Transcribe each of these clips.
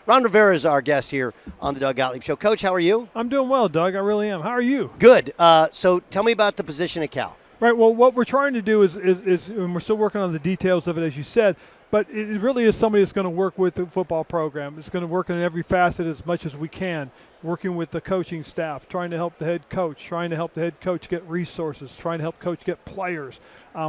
Ron Rivera is our guest here on the Doug Gottlieb Show. Coach, how are you? I'm doing well, Doug. I really am. How are you? Good. So tell me about the position at Cal. Right. Well, what we're trying to do is and we're still working on the details of it, as you said, but it really is somebody that's going to work with the football program. It's going to work in every facet as much as we can, working with the coaching staff, trying to help the head coach, trying to help the head coach get resources, trying to help coach get players,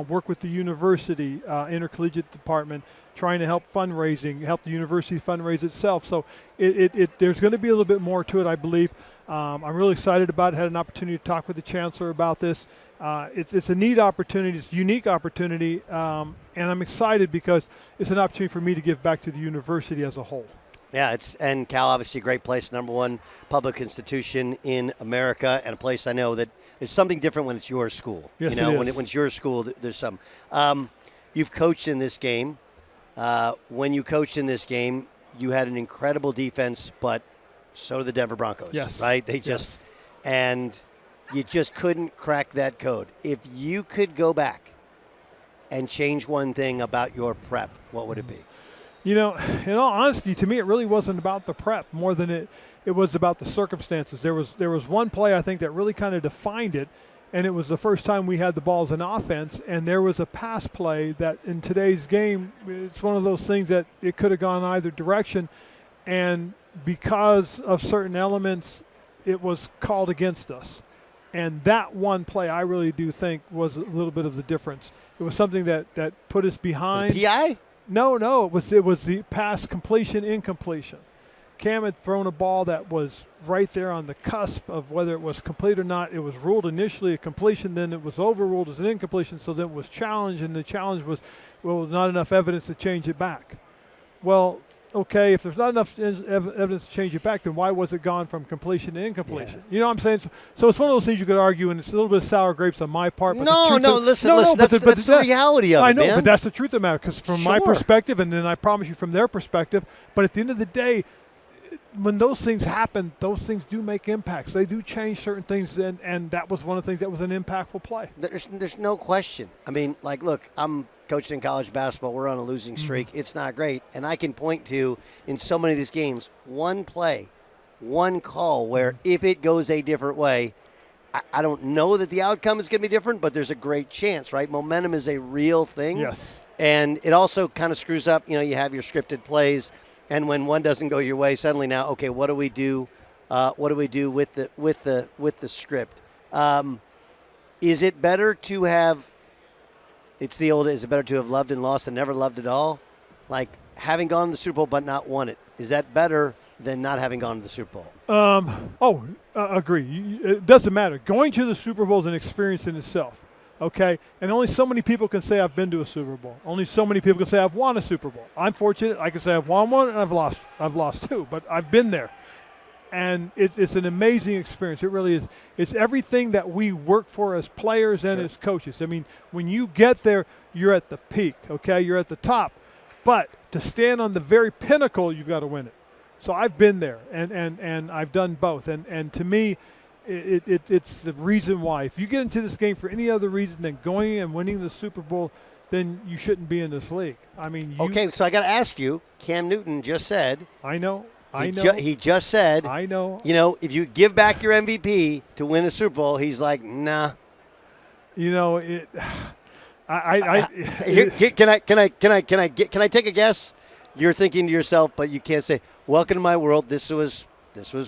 work with the university, intercollegiate department, trying to help fundraising, help the university fundraise itself. So there's going to be a little bit more to it, I believe. I'm really excited about it. Had an opportunity to talk with the chancellor about this. It's a neat opportunity. It's a unique opportunity, and I'm excited because it's an opportunity for me to give back to the university as a whole. Yeah, and Cal, obviously a great place, number one public institution in America, and a place I know that it's something different when it's your school. Yes, you know, it when is. it's your school, there's some. You've coached in this game. When you coached in this game, you had an incredible defense, but so did the Denver Broncos. Yes. Right? They just and you just couldn't crack that code. If you could go back and change one thing about your prep, what would it be? You know, in all honesty, to me, it really wasn't about the prep more than it was about the circumstances. There was one play, I think, that really kind of defined it, and it was the first time we had the ball as an offense, and there was a pass play that in today's game, it's one of those things that it could have gone either direction, and because of certain elements, it was called against us. And that one play, I really do think, was a little bit of the difference. It was something that put us behind. Was it PI? No, it was the pass completion, incompletion. Cam had thrown a ball that was right there on the cusp of whether it was complete or not. It was ruled initially a completion, then it was overruled as an incompletion, so then it was challenged, and the challenge was, well, not enough evidence to change it back. Well, okay, if there's not enough evidence to change it back, then why was it gone from completion to incompletion? Yeah. You know what I'm saying? So it's one of those things you could argue, and it's a little bit of sour grapes on my part. But Listen. That's the reality of it, I know, man. but that's the truth of the matter, because from my perspective, and then I promise you from their perspective, but at the end of the day, when those things happen, those things do make impacts. They do change certain things, and that was one of the things that was an impactful play. There's no question. I mean, like, look, I'm coaching in college basketball. We're on a losing streak. It's not great. And I can point to, in so many of these games, one play, one call where if it goes a different way, I don't know that the outcome is going to be different, but there's a great chance, right? Momentum is a real thing. Yes. And it also kind of screws up. You know, you have your scripted plays, and when one doesn't go your way, suddenly now, okay, what do we do? What do we do with the script? Is it better to have? It's the old, is it better to have loved and lost than never loved at all? Like having gone to the Super Bowl but not won it. Is that better than not having gone to the Super Bowl? Agree. It doesn't matter. Going to the Super Bowl is an experience in itself, okay? And only so many people can say I've been to a Super Bowl. Only so many people can say I've won a Super Bowl. I'm fortunate. I can say I've won one and I've lost two, but I've been there. And it's an amazing experience. It really is. It's everything that we work for as players and as coaches. I mean, when you get there, you're at the peak, okay? You're at the top. But to stand on the very pinnacle, you've got to win it. So I've been there, and I've done both. And to me, it's the reason why. If you get into this game for any other reason than going and winning the Super Bowl, then you shouldn't be in this league. I mean, okay, so I got to ask you, Cam Newton just said. I know. He just said, I know. You know, if you give back your MVP to win a Super Bowl, he's like, nah. You know, can I take a guess? You're thinking to yourself, but you can't say, "Welcome to my world. This was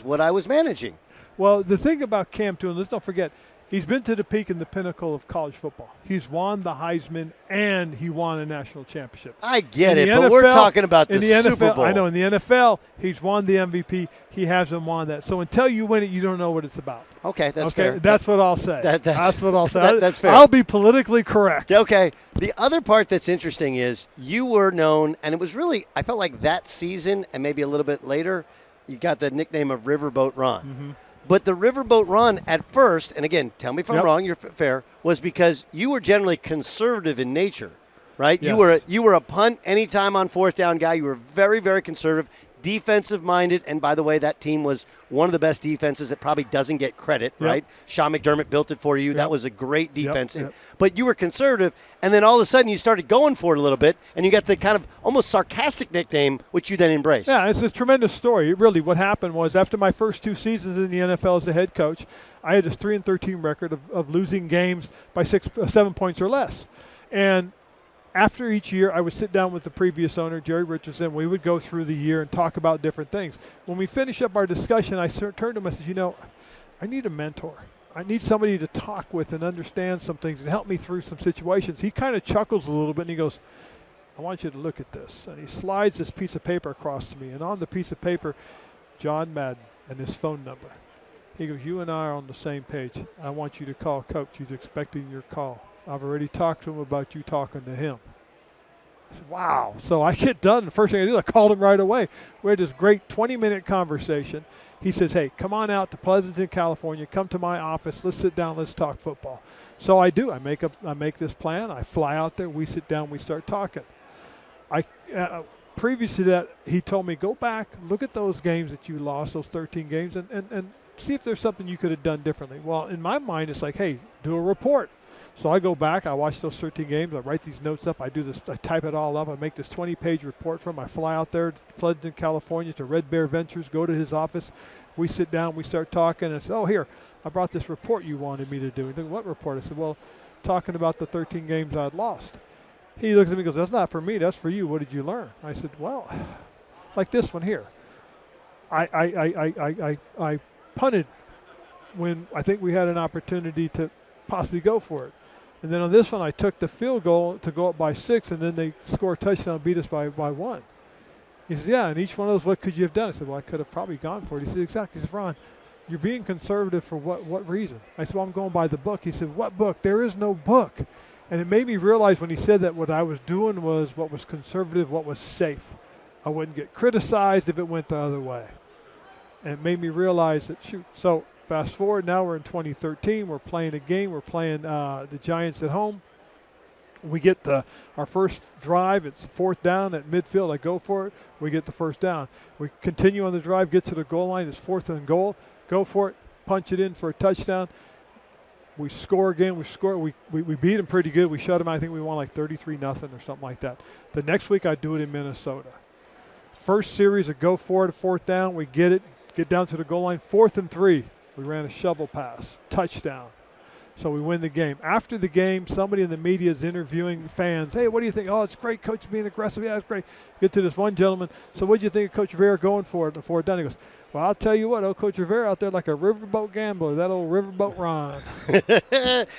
what I was managing." Well, the thing about Cam Newton, let's not forget, he's been to the peak and the pinnacle of college football. He's won the Heisman and he won a national championship. I get it, but we're talking about the Super Bowl. I know. In the NFL, he's won the MVP. He hasn't won that. So until you win it, you don't know what it's about. Okay, that's fair. That's what I'll say. That's what I'll say. That's fair. I'll be politically correct. Okay. The other part that's interesting is you were known, and it was really, I felt like that season and maybe a little bit later, you got the nickname of Riverboat Ron. Mm-hmm. But the Riverboat Run at first, and again, tell me if I'm wrong, you're fair, was because you were generally conservative in nature, right? Yes. You were a punt anytime on fourth down guy. You were very, very conservative. defensive-minded, and by the way, that team was one of the best defenses that probably doesn't get credit, right? Sean McDermott built it for you. That was a great defense. But you were conservative, and then all of a sudden you started going for it a little bit, and you got the kind of almost sarcastic nickname, which you then embraced. Yeah, it's a tremendous story. Really, what happened was after my first 2 seasons in the NFL as a head coach, I had this 3-13 record of losing games by 7 points or less. And after each year, I would sit down with the previous owner, Jerry Richardson. We would go through the year and talk about different things. When we finish up our discussion, I turned to him and said, I need a mentor. I need somebody to talk with and understand some things and help me through some situations. He kind of chuckles a little bit and he goes, I want you to look at this. And he slides this piece of paper across to me. And on the piece of paper, John Madden and his phone number. He goes, you and I are on the same page. I want you to call Coach. He's expecting your call. I've already talked to him about you talking to him. I said, wow. So I get done. The first thing I did, I called him right away. We had this great 20-minute conversation. He says, hey, come on out to Pleasanton, California. Come to my office. Let's sit down. Let's talk football. So I do. I make this plan. I fly out there. We sit down. We start talking. Previous to that, he told me, go back, look at those games that you lost, those 13 games, and see if there's something you could have done differently. Well, in my mind, it's like, hey, do a report. So I go back, I watch those 13 games, I write these notes up, I type it all up, I make this 20-page report from him. I fly out there to Pleasanton, California to Red Bear Ventures, go to his office. We sit down, we start talking, and I said, oh, here, I brought this report you wanted me to do. He said, what report? I said, well, talking about the 13 games I'd lost. He looks at me and goes, that's not for me, that's for you. What did you learn? I said, well, like this one here. I punted when I think we had an opportunity to possibly go for it. And then on this one, I took the field goal to go up by 6, and then they score a touchdown and beat us by 1. He says, yeah, and each one of those, what could you have done? I said, well, I could have probably gone for it. He said, exactly. He said, Ron, you're being conservative for what reason? I said, well, I'm going by the book. He said, what book? There is no book. And it made me realize when he said that what I was doing was what was conservative, what was safe. I wouldn't get criticized if it went the other way. And it made me realize that, shoot, so fast forward, now we're in 2013. We're playing a game. We're playing the Giants at home. We get our first drive. It's 4th down at midfield. I go for it. We get the first down. We continue on the drive, get to the goal line. It's 4th and goal. Go for it. Punch it in for a touchdown. We score again. We beat them pretty good. We shut them. I think we won like 33-0 or something like that. The next week I do it in Minnesota. First series, I go for it, 4th down. We get it. Get down to the goal line. 4th and 3. We ran a shovel pass, touchdown. So we win the game. After the game, somebody in the media is interviewing fans. Hey, what do you think? Oh, it's great, Coach being aggressive. Yeah, it's great. Get to this one gentleman. So what did you think of Coach Rivera going for it before it done? He goes, well, I'll tell you what, Coach Rivera out there like a riverboat gambler, that old riverboat Ron.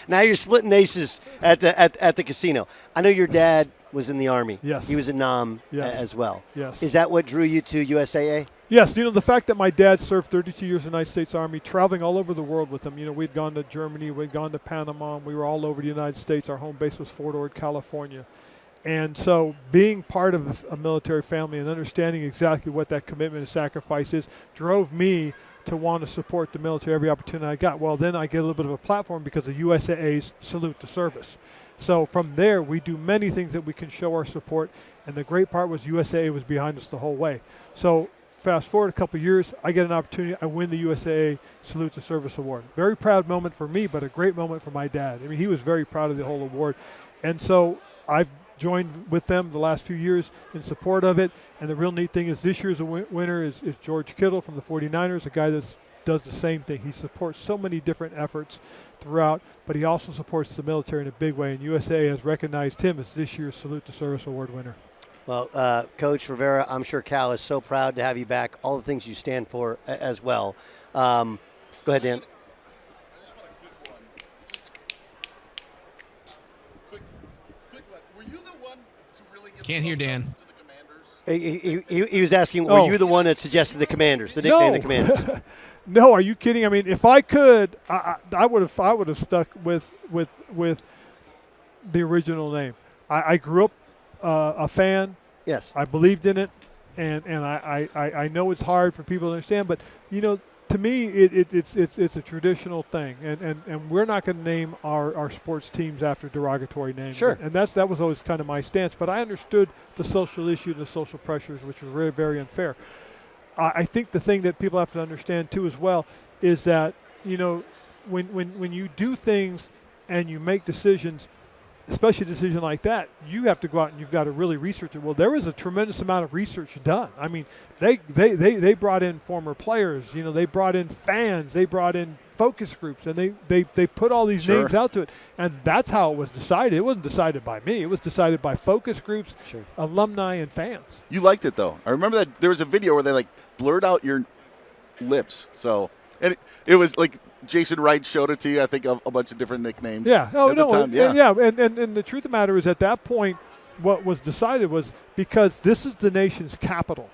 Now you're splitting aces at the casino. I know your dad was in the Army. Yes. He was in Nam as well. Yes. Is that what drew you to USAA? Yes, the fact that my dad served 32 years in the United States Army, traveling all over the world with him. We'd gone to Germany, we'd gone to Panama, we were all over the United States. Our home base was Fort Ord, California. And so being part of a military family and understanding exactly what that commitment and sacrifice is drove me to want to support the military every opportunity I got. Well, then I get a little bit of a platform because of USAA's Salute to Service. So from there, we do many things that we can show our support. And the great part was USAA was behind us the whole way. So fast forward a couple of years, I get an opportunity. I win the USAA Salute to Service Award. Very proud moment for me, but a great moment for my dad. I mean, he was very proud of the whole award. And so I've joined with them the last few years in support of it. And the real neat thing is this year's winner is George Kittle from the 49ers, a guy that does the same thing. He supports so many different efforts throughout, but he also supports the military in a big way. And USAA has recognized him as this year's Salute to Service Award winner. Well, Coach Rivera, I'm sure Cal is so proud to have you back, all the things you stand for as well. Go ahead, Dan. I just want a quick one. Quick one. Were you the one to really give Can't hear Dan. to the Commanders? He was asking, were you the one that suggested the Commanders, the nickname the Commanders? No, are you kidding? I mean, if I could, I would have stuck with the original name. I grew up a fan. Yes. I believed in it, and I know it's hard for people to understand, but to me it's a traditional thing, and we're not going to name our sports teams after derogatory names. Sure. And that was always kind of my stance. But I understood the social issue and the social pressures, which was very, very unfair. I think the thing that people have to understand too as well is that, you know, when you do things and you make decisions, especially a decision like that, you have to go out and you've got to really research it. Well, there was a tremendous amount of research done. I mean, they brought in former players, you know, they brought in fans, they brought in focus groups, and they put all these names out to it. And that's how it was decided. It wasn't decided by me. It was decided by focus groups, alumni, and fans. You liked it, though. I remember that there was a video where they, like, blurred out your lips. So, and it was like Jason Wright showed it to you, I think, a bunch of different nicknames. Yeah. Oh, at no. the time. Yeah. And the truth of the matter is, at that point, what was decided was because this is the nation's capital,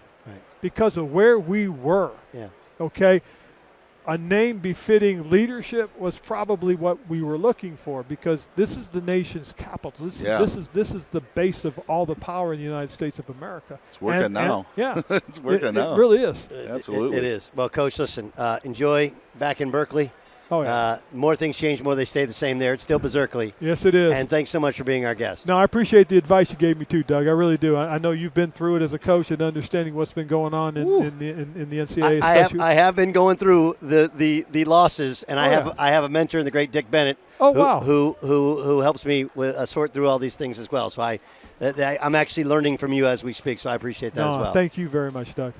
because of where we were. Yeah. Okay. A name befitting leadership was probably what we were looking for, because this is the nation's capital. This is the base of all the power in the United States of America. It's working now. Yeah. It's working now. It really is. Absolutely. It is. Well, Coach, listen, enjoy back in Berkeley. Oh, yeah. More things change, more they stay the same there. It's still Berkeley. Yes, it is. And thanks so much for being our guest. No, I appreciate the advice you gave me too, Doug. I really do. I know you've been through it as a coach and understanding what's been going on in the NCAA. I have been going through the losses, and I have a mentor in the great Dick Bennett. Oh, wow. Who helps me with sort through all these things as well. So I'm actually learning from you as we speak. So I appreciate that as well. Thank you very much, Doug.